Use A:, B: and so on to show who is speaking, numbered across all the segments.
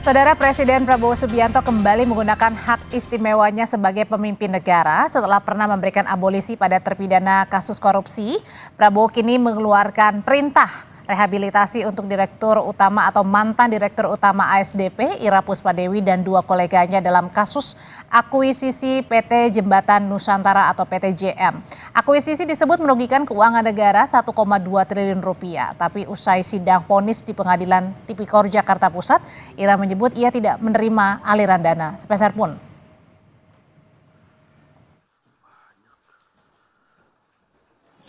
A: Saudara Presiden Prabowo Subianto kembali menggunakan hak istimewanya sebagai pemimpin negara setelah pernah memberikan abolisi pada terpidana kasus korupsi. Prabowo kini mengeluarkan perintah rehabilitasi untuk Direktur Utama atau mantan Direktur Utama ASDP Ira Puspadewi dan dua koleganya dalam kasus akuisisi PT Jembatan Nusantara atau PTJN. Akuisisi disebut merugikan keuangan negara 1,2 triliun rupiah. Tapi usai sidang vonis di Pengadilan Tipikor Jakarta Pusat, Ira menyebut ia tidak menerima aliran dana sepeser pun.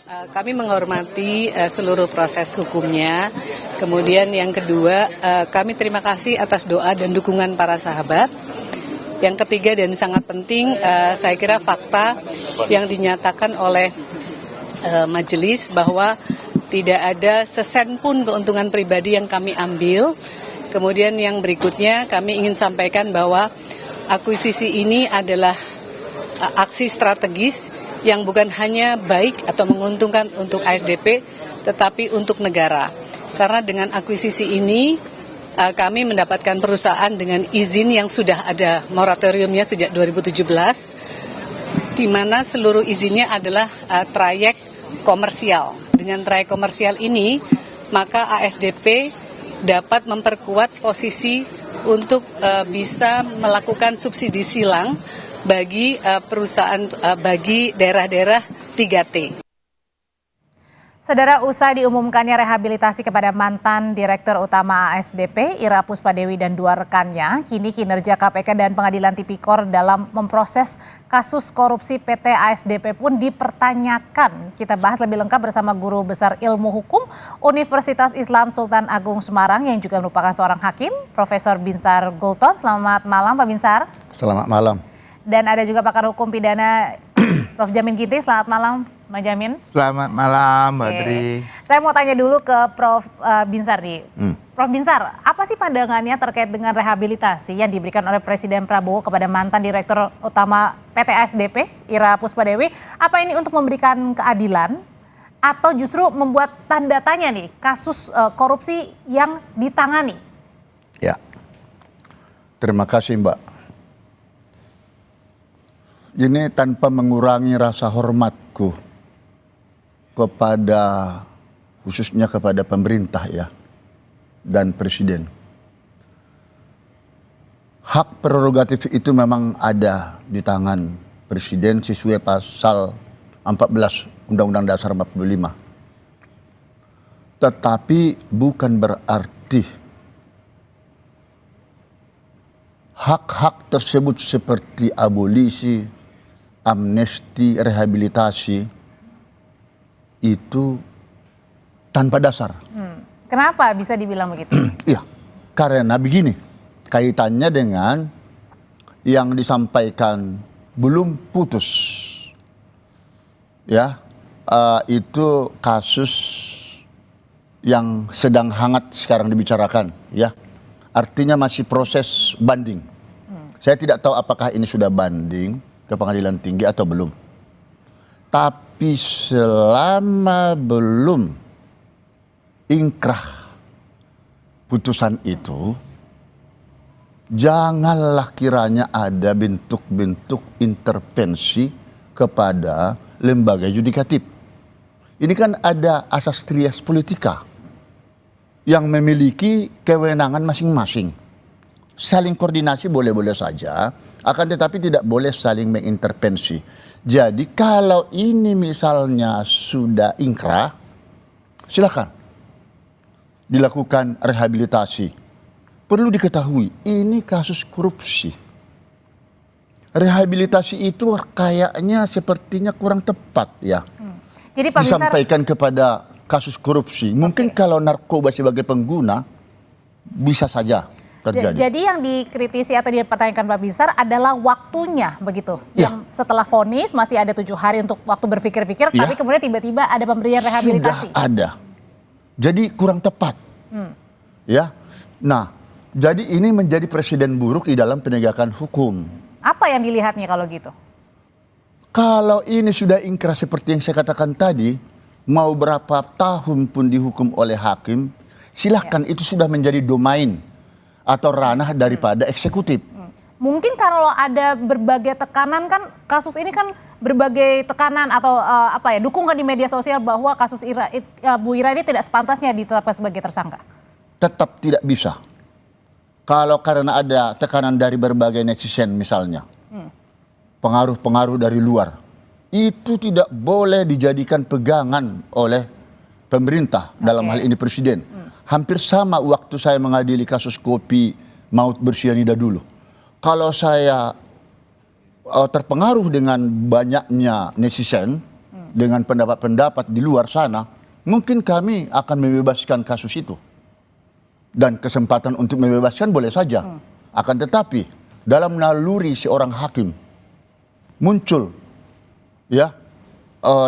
B: Kami menghormati seluruh proses hukumnya. Kemudian yang kedua, kami terima kasih atas doa dan dukungan para sahabat. Yang ketiga dan sangat penting, saya kira fakta yang dinyatakan oleh majelis bahwa tidak ada sesen pun keuntungan pribadi yang kami ambil. Kemudian yang berikutnya kami ingin sampaikan bahwa akuisisi ini adalah aksi strategis yang bukan hanya baik atau menguntungkan untuk ASDP, tetapi untuk negara. Karena dengan akuisisi ini, kami mendapatkan perusahaan dengan izin yang sudah ada moratoriumnya sejak 2017, di mana seluruh izinnya adalah trayek komersial. Dengan trayek komersial ini, maka ASDP dapat memperkuat posisi untuk bisa melakukan subsidi silang bagi perusahaan, bagi daerah-daerah 3T.
A: Saudara, usai diumumkannya rehabilitasi kepada mantan Direktur Utama ASDP Ira Puspadewi dan dua rekannya, kini kinerja KPK dan Pengadilan Tipikor dalam memproses kasus korupsi PT ASDP pun dipertanyakan. Kita bahas lebih lengkap bersama Guru Besar Ilmu Hukum Universitas Islam Sultan Agung Semarang yang juga merupakan seorang hakim, Profesor Binsar Gultom. Selamat malam Pak Binsar.
C: Selamat malam.
A: Dan ada juga pakar hukum pidana Prof. Jamin Ginting. Selamat malam Mas Jamin.
C: Selamat malam Mbak Dri.
A: Saya mau tanya dulu ke Prof. Binsar nih. Prof. Binsar, apa sih pandangannya terkait dengan rehabilitasi yang diberikan oleh Presiden Prabowo kepada mantan Direktur Utama PT ASDP Ira Puspadewi? Apa ini untuk memberikan keadilan atau justru membuat tanda tanya nih kasus korupsi yang ditangani?
C: Ya, terima kasih Mbak. Ini tanpa mengurangi rasa hormatku kepada, khususnya kepada pemerintah ya, dan Presiden. Hak prerogatif itu memang ada di tangan Presiden sesuai pasal 14 Undang-Undang Dasar 45. Tetapi bukan berarti hak-hak tersebut seperti abolisi, amnesti, rehabilitasi itu tanpa dasar.
A: Kenapa bisa dibilang begitu?
C: Iya, karena begini, kaitannya dengan yang disampaikan belum putus. Ya, itu kasus yang sedang hangat sekarang dibicarakan. Ya, artinya masih proses banding. Saya tidak tahu apakah ini sudah banding ke pengadilan tinggi atau belum. Tapi selama belum ingkrah putusan itu, janganlah kiranya ada bentuk-bentuk intervensi kepada lembaga yudikatif. Ini kan ada asas trias politika yang memiliki kewenangan masing-masing. Saling koordinasi boleh-boleh saja, akan tetapi tidak boleh saling mengintervensi. Jadi kalau ini misalnya sudah ingkrah, silakan dilakukan rehabilitasi. Perlu diketahui, ini kasus korupsi. Rehabilitasi itu kayaknya sepertinya kurang tepat ya.
A: Jadi Pak Binsar,
C: disampaikan kepada kasus korupsi. Mungkin kalau narkoba sebagai pengguna bisa saja terjadi.
A: Jadi yang dikritisi atau dipertanyakan Pak Binsar adalah waktunya begitu.
C: Ya.
A: Yang setelah vonis masih ada 7 hari untuk waktu berpikir-pikir,
C: Ya.
A: tapi kemudian tiba-tiba ada pemberian rehabilitasi.
C: Sudah ada. Jadi kurang tepat. Ya. Nah, jadi ini menjadi presiden buruk di dalam penegakan hukum.
A: Apa yang dilihatnya kalau gitu?
C: Kalau ini sudah ingkrah seperti yang saya katakan tadi, mau berapa tahun pun dihukum oleh hakim, silahkan itu sudah menjadi domain atau ranah daripada eksekutif.
A: Mungkin kalau ada berbagai tekanan kan kasus ini kan berbagai tekanan atau dukungan di media sosial bahwa kasus Bu Ira ini tidak sepantasnya ditetapkan sebagai tersangka.
C: Tetap tidak bisa. Kalau karena ada tekanan dari berbagai netizen misalnya, pengaruh-pengaruh dari luar, itu tidak boleh dijadikan pegangan oleh pemerintah, dalam hal ini presiden. Hampir sama waktu saya mengadili kasus kopi maut bersianida dulu. Kalau saya terpengaruh dengan banyaknya netizen, dengan pendapat-pendapat di luar sana, mungkin kami akan membebaskan kasus itu. Dan kesempatan untuk membebaskan boleh saja. Akan tetapi dalam naluri seorang hakim muncul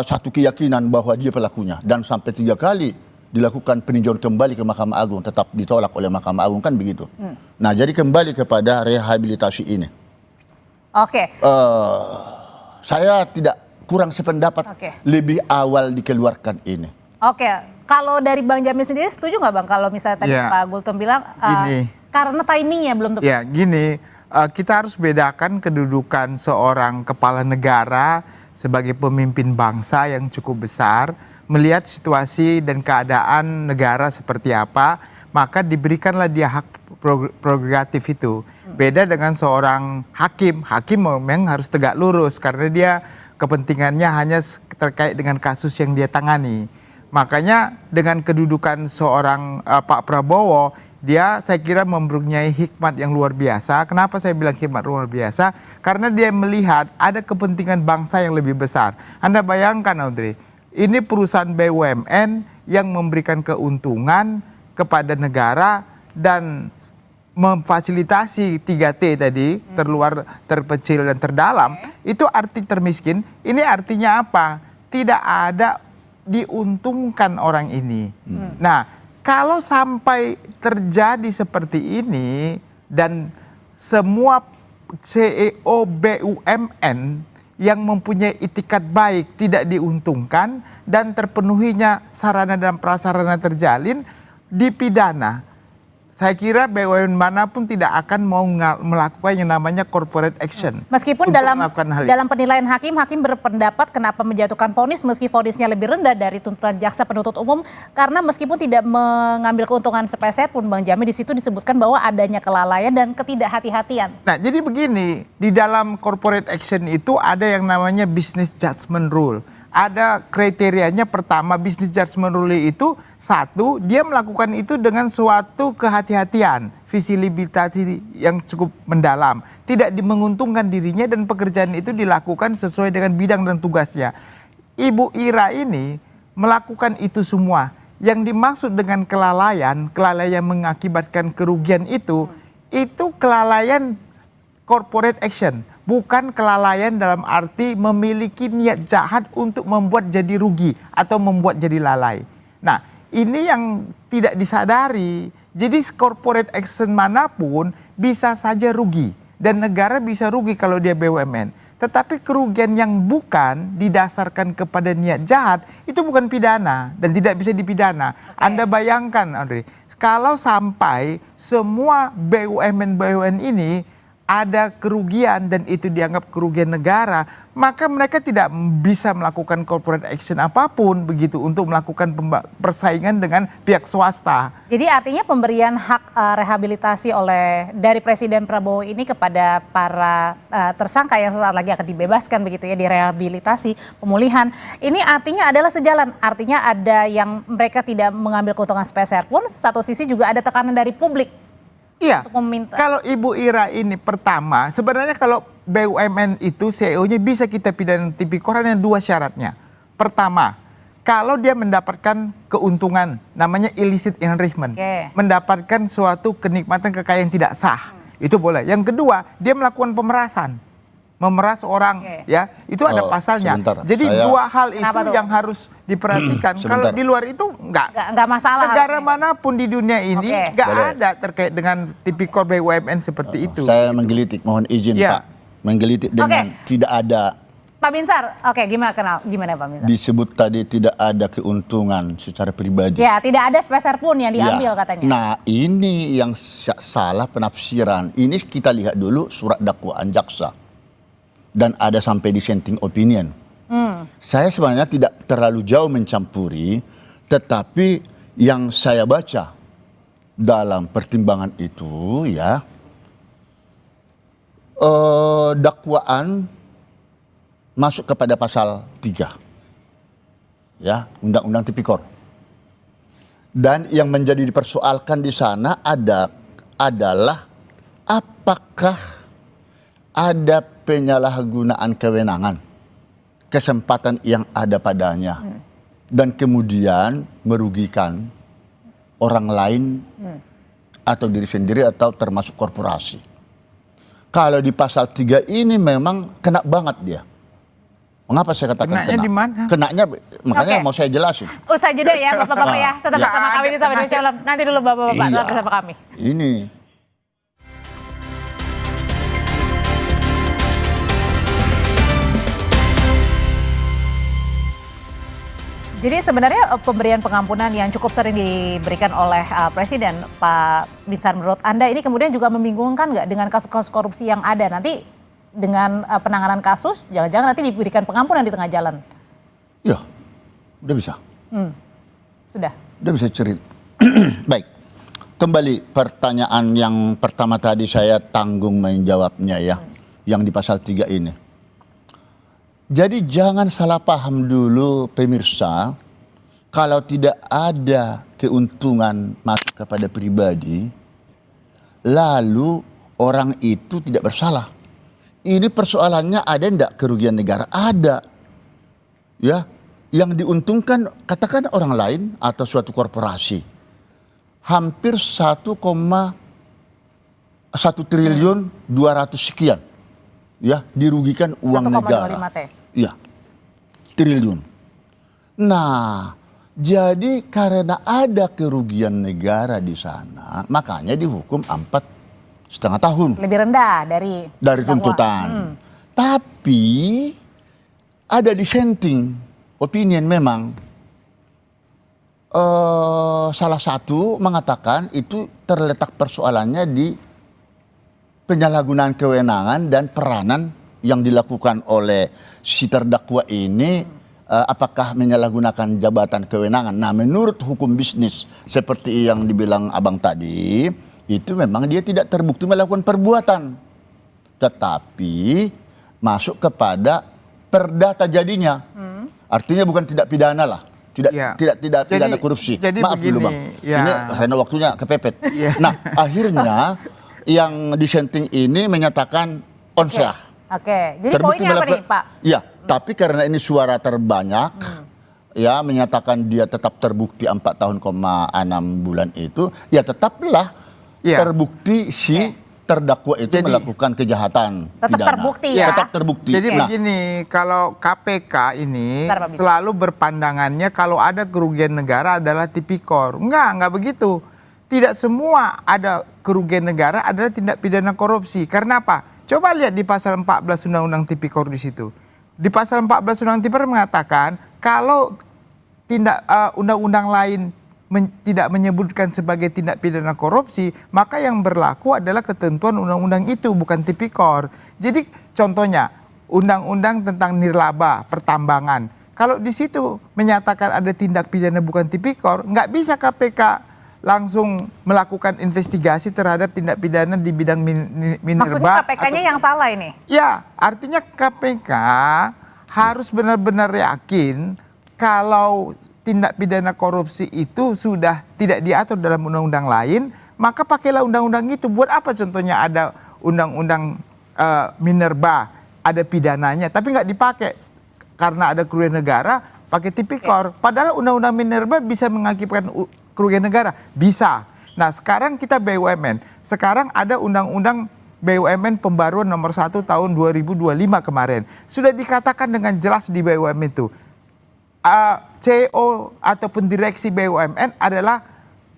C: satu keyakinan bahwa dia pelakunya, dan sampai 3 kali dilakukan peninjauan kembali ke Mahkamah Agung, tetap ditolak oleh Mahkamah Agung, kan begitu. Nah, jadi kembali kepada rehabilitasi ini.
A: Oke.
C: Saya tidak kurang sependapat lebih awal dikeluarkan ini.
A: Oke, kalau dari Bang Jamin sendiri setuju nggak Bang kalau misalnya tadi Pak Gultom bilang karena timingnya belum tepat?
D: Ya, gini, kita harus bedakan kedudukan seorang kepala negara sebagai pemimpin bangsa yang cukup besar, melihat situasi dan keadaan negara seperti apa, maka diberikanlah dia hak prerogatif itu. Beda dengan seorang hakim memang harus tegak lurus karena dia kepentingannya hanya terkait dengan kasus yang dia tangani. Makanya dengan kedudukan seorang Pak Prabowo, dia saya kira mempunyai hikmat yang luar biasa. Kenapa saya bilang hikmat luar biasa? Karena dia melihat ada kepentingan bangsa yang lebih besar. Anda bayangkan, Audrey, ini perusahaan BUMN yang memberikan keuntungan kepada negara dan memfasilitasi 3T tadi, terluar, terpencil, dan terdalam. Itu arti termiskin. Ini artinya apa? Tidak ada diuntungkan orang ini. Nah, kalau sampai terjadi seperti ini dan semua CEO BUMN yang mempunyai itikat baik tidak diuntungkan dan terpenuhinya sarana dan prasarana terjalin, dipidana. Saya kira BUMN manapun tidak akan mau melakukan yang namanya corporate action.
A: Meskipun dalam penilaian hakim berpendapat kenapa menjatuhkan vonis meski vonisnya lebih rendah dari tuntutan jaksa penuntut umum, karena meskipun tidak mengambil keuntungan sepeser pun, Bang Jamin, di situ disebutkan bahwa adanya kelalaian dan ketidakhati-hatian. Nah,
D: jadi begini, di dalam corporate action itu ada yang namanya business judgment rule. Ada kriterianya. Pertama, business judgment rule itu, satu, dia melakukan itu dengan suatu kehati-hatian, visibility yang cukup mendalam, tidak menguntungkan dirinya dan pekerjaan itu dilakukan sesuai dengan bidang dan tugasnya. Ibu Ira ini melakukan itu semua. Yang dimaksud dengan kelalaian mengakibatkan kerugian itu kelalaian corporate action. Bukan kelalaian dalam arti memiliki niat jahat untuk membuat jadi rugi atau membuat jadi lalai. Nah, ini yang tidak disadari. Jadi corporate action manapun bisa saja rugi. Dan negara bisa rugi kalau dia BUMN. Tetapi kerugian yang bukan didasarkan kepada niat jahat, itu bukan pidana dan tidak bisa dipidana. Anda bayangkan, Audrey, kalau sampai semua BUMN ini ada kerugian dan itu dianggap kerugian negara, maka mereka tidak bisa melakukan corporate action apapun begitu untuk melakukan persaingan dengan pihak swasta.
A: Jadi artinya pemberian hak rehabilitasi dari Presiden Prabowo ini kepada para tersangka yang sesaat lagi akan dibebaskan begitu ya, direhabilitasi, pemulihan. Ini artinya adalah sejalan, artinya ada yang mereka tidak mengambil keuntungan sepeser pun, satu sisi juga ada tekanan dari publik.
D: Iya, kalau Ibu Ira ini pertama, sebenarnya kalau BUMN itu CEO-nya bisa kita pidana tipikor dengan 2 syaratnya. Pertama, kalau dia mendapatkan keuntungan, namanya illicit enrichment, mendapatkan suatu kenikmatan kekayaan tidak sah, itu boleh. Yang kedua, dia melakukan pemerasan, memeras orang, ya, itu ada pasalnya. Jadi 2 hal itu yang harus diperhatikan. Kalau di luar itu enggak masalah. Negara manapun di dunia ini enggak ada terkait dengan tipikor BUMN seperti itu.
C: Saya menggelitik, mohon izin Pak, menggelitik dengan tidak ada
A: Pak Binsar, oke, gimana Pak Binsar?
C: Disebut tadi tidak ada keuntungan secara pribadi.
A: Ya, tidak ada sepeser pun yang diambil
C: Ya.
A: katanya.
C: Nah, ini yang salah penafsiran. Ini kita lihat dulu surat dakwaan jaksa. Dan ada sampai dissenting opinion. Saya sebenarnya tidak terlalu jauh mencampuri, tetapi yang saya baca dalam pertimbangan itu ya, dakwaan masuk kepada pasal 3 ya, Undang-Undang Tipikor. Dan yang menjadi dipersoalkan di sana adalah apakah ada penyalahgunaan kewenangan, kesempatan yang ada padanya, dan kemudian merugikan orang lain atau diri sendiri atau termasuk korporasi. Kalau di pasal 3 ini memang kena banget dia. Mengapa saya katakan
D: Kenanya
C: kena?
D: di mana?
C: Kenanya, makanya
A: Oke.
C: mau saya jelasin.
A: Usai jeda ya Bapak-Bapak ya, tetap
C: Ya.
A: bersama kami di Sapa Indonesia Malam. Nanti dulu Bapak-Bapak, tetap bersama kami.
C: Ini.
A: Jadi sebenarnya pemberian pengampunan yang cukup sering diberikan oleh Presiden Pak Binsar, menurut Anda ini kemudian juga membingungkan nggak dengan kasus-kasus korupsi yang ada nanti dengan penanganan kasus, jangan-jangan nanti diberikan pengampunan di tengah jalan?
C: Ya, udah bisa.
A: Sudah.
C: Udah bisa cerita. Baik, kembali pertanyaan yang pertama tadi saya tanggung menjawabnya ya, yang di pasal 3 ini. Jadi jangan salah paham dulu pemirsa, kalau tidak ada keuntungan masuk kepada pribadi, lalu orang itu tidak bersalah. Ini persoalannya ada enggak kerugian negara? Ada. Ya, yang diuntungkan katakan orang lain atau suatu korporasi. Hampir 1,1 triliun 200 sekian. Ya, dirugikan uang
A: 1,25
C: negara.
A: T.
C: Ya, triliun. Nah, jadi karena ada kerugian negara di sana, makanya dihukum 4,5 tahun.
A: Lebih rendah dari
C: Tuntutan. Tapi ada dissenting opinion memang. Salah satu mengatakan itu terletak persoalannya di penyalahgunaan kewenangan dan peranan yang dilakukan oleh si terdakwa ini, apakah menyalahgunakan jabatan kewenangan. Nah, menurut hukum bisnis seperti yang dibilang abang tadi, itu memang dia tidak terbukti melakukan perbuatan, tetapi masuk kepada perdata jadinya. Artinya bukan tidak pidana lah, tidak pidana korupsi.
D: Jadi
C: Maaf
D: begini,
C: dulu bang,
D: ya.
C: ini karena waktunya kepepet.
D: Ya.
C: Nah, akhirnya yang dissenting ini menyatakan onslah.
A: Oke, jadi poinnya apa nih Pak?
C: Ya, tapi karena ini suara terbanyak, ya menyatakan dia tetap terbukti 4 tahun, 6 bulan itu, ya tetaplah terbukti si terdakwa itu melakukan kejahatan
A: tetap
C: pidana.
A: terbukti ya.
C: Tetap terbukti.
D: Jadi begini, kalau KPK ini selalu berpandangannya kalau ada kerugian negara adalah tipikor. Enggak begitu. Tidak semua ada kerugian negara adalah tindak pidana korupsi. Karena apa? Coba lihat di pasal 14 Undang-Undang Tipikor di situ. Di pasal 14 Undang-Undang Tipikor mengatakan kalau tindak undang-undang lain tidak menyebutkan sebagai tindak pidana korupsi, maka yang berlaku adalah ketentuan undang-undang itu, bukan tipikor. Jadi contohnya undang-undang tentang nirlaba pertambangan. Kalau di situ menyatakan ada tindak pidana bukan tipikor, nggak bisa KPK langsung melakukan investigasi terhadap tindak pidana di bidang minerba.
A: Maksudnya KPK-nya yang salah ini?
D: Ya, artinya KPK harus benar-benar yakin kalau tindak pidana korupsi itu sudah tidak diatur dalam undang-undang lain, maka pakailah undang-undang itu. Buat apa contohnya ada undang-undang minerba, ada pidananya, tapi nggak dipakai karena ada kerugian negara, pakai tipikor. Padahal undang-undang minerba bisa mengakibatkan kerugian negara, bisa. Nah, sekarang kita BUMN. Sekarang ada undang-undang BUMN pembaruan nomor 1 tahun 2025 kemarin. Sudah dikatakan dengan jelas di BUMN itu. CEO ataupun direksi BUMN adalah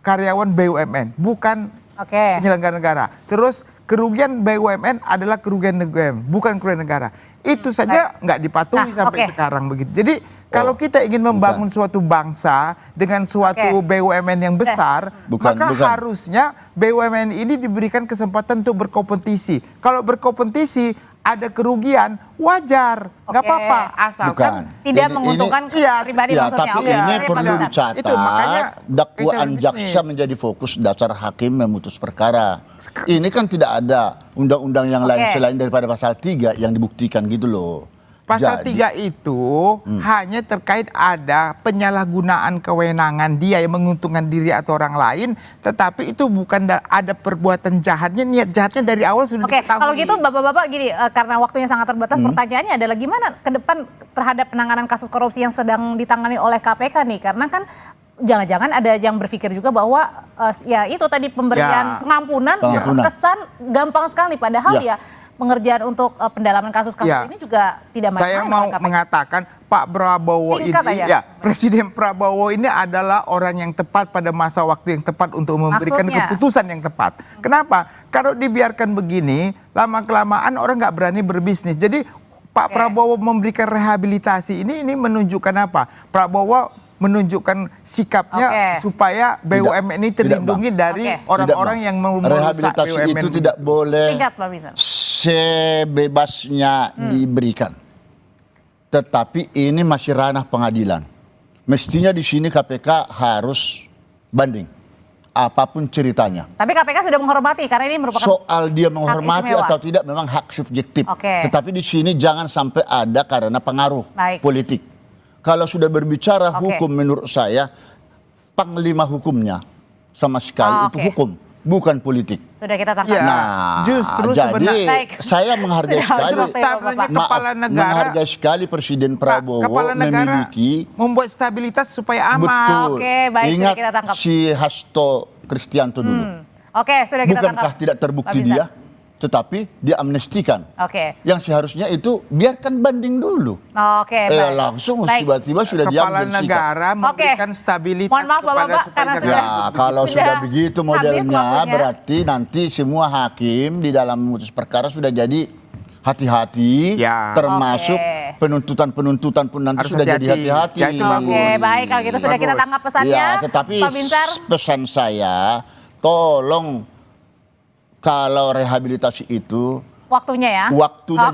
D: karyawan BUMN, bukan penyelenggara negara. Terus kerugian BUMN adalah kerugian negara, bukan kerugian negara. Itu saja nggak dipatuhi sampai sekarang begitu. Jadi kalau kita ingin membangun suatu bangsa dengan suatu BUMN yang besar, maka harusnya BUMN ini diberikan kesempatan untuk berkompetisi. Kalau berkompetisi ada kerugian, wajar, nggak apa-apa, asalkan
A: tidak menguntungkan pribadi maksudnya.
C: Tapi ini perlu dicatat,
D: itu makanya
C: dakwaan jaksa menjadi fokus dasar hakim memutus perkara. Ini kan tidak ada undang-undang yang lain selain daripada pasal 3 yang dibuktikan gitu loh.
D: Pasal 3 itu hanya terkait ada penyalahgunaan kewenangan dia yang menguntungkan diri atau orang lain, tetapi itu bukan ada perbuatan jahatnya, niat jahatnya dari awal sudah diketahui.
A: Kalau gitu Bapak-bapak gini, karena waktunya sangat terbatas, pertanyaannya adalah gimana ke depan terhadap penanganan kasus korupsi yang sedang ditangani oleh KPK nih? Karena kan jangan-jangan ada yang berpikir juga bahwa ya itu tadi pemberian pengampunan terkesan gampang sekali, padahal pengerjaan untuk pendalaman kasus-kasus ini juga tidak main-main.
D: Saya mau mengatakan Pak Prabowo Presiden Prabowo ini adalah orang yang tepat pada masa waktu yang tepat untuk memberikan keputusan yang tepat. Kenapa? Kalau dibiarkan begini, lama-kelamaan orang nggak berani berbisnis. Jadi Pak Prabowo memberikan rehabilitasi ini menunjukkan apa? Prabowo menunjukkan sikapnya supaya BUMN ini terlindungi dari orang-orang yang mau merusak
C: rehabilitasi
D: BUMN.
C: itu tidak boleh sebebasnya diberikan. Tetapi ini masih ranah pengadilan. Mestinya di sini KPK harus banding apapun ceritanya.
A: Tapi KPK sudah menghormati karena ini merupakan
C: soal dia menghormati atau tidak memang hak subjektif. Tetapi di sini jangan sampai ada karena pengaruh politik. Kalau sudah berbicara hukum, menurut saya panglima hukumnya sama sekali itu hukum, bukan politik.
A: Sudah kita tangkap.
D: Justru
C: jadi saya menghargai sekali
D: kepala negara,
C: menghargai sekali Presiden Prabowo memiliki
D: membuat stabilitas supaya aman.
C: Betul.
A: Baik,
C: ingat
A: sudah kita tangkap.
C: si Hasto Kristianto dulu.
A: Sudah kita
C: bukankah
A: tangkap.
C: tidak terbukti dia? Tetapi diamnestikan. Yang seharusnya itu biarkan banding dulu. Langsung tiba-tiba sudah diambil
D: kepala negara memberikan stabilitas kepada
C: kalau sudah begitu modelnya berarti nanti semua hakim di dalam memutus perkara sudah jadi hati-hati, termasuk penuntutan pun nanti sudah jadi hati-hati.
A: Baik, kalau gitu sudah kita tangkap pesannya.
C: Tetapi
A: Pak Binsar,
C: pesan saya, tolong kalau rehabilitasi itu waktunya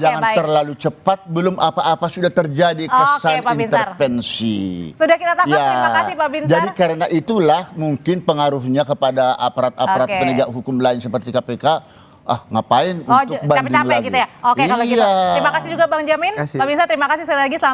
C: jangan terlalu cepat, belum apa-apa sudah terjadi kesan intervensi.
A: Sudah kita tangkap, terima kasih Pak Binsar.
C: Jadi karena itulah mungkin pengaruhnya kepada aparat-aparat penegak hukum lain seperti KPK. Ngapain untuk banding lagi.
A: Gitu ya? Kalau gitu. Terima kasih juga Bang Jamin. Pak Binsar, terima kasih sekali lagi. Selamat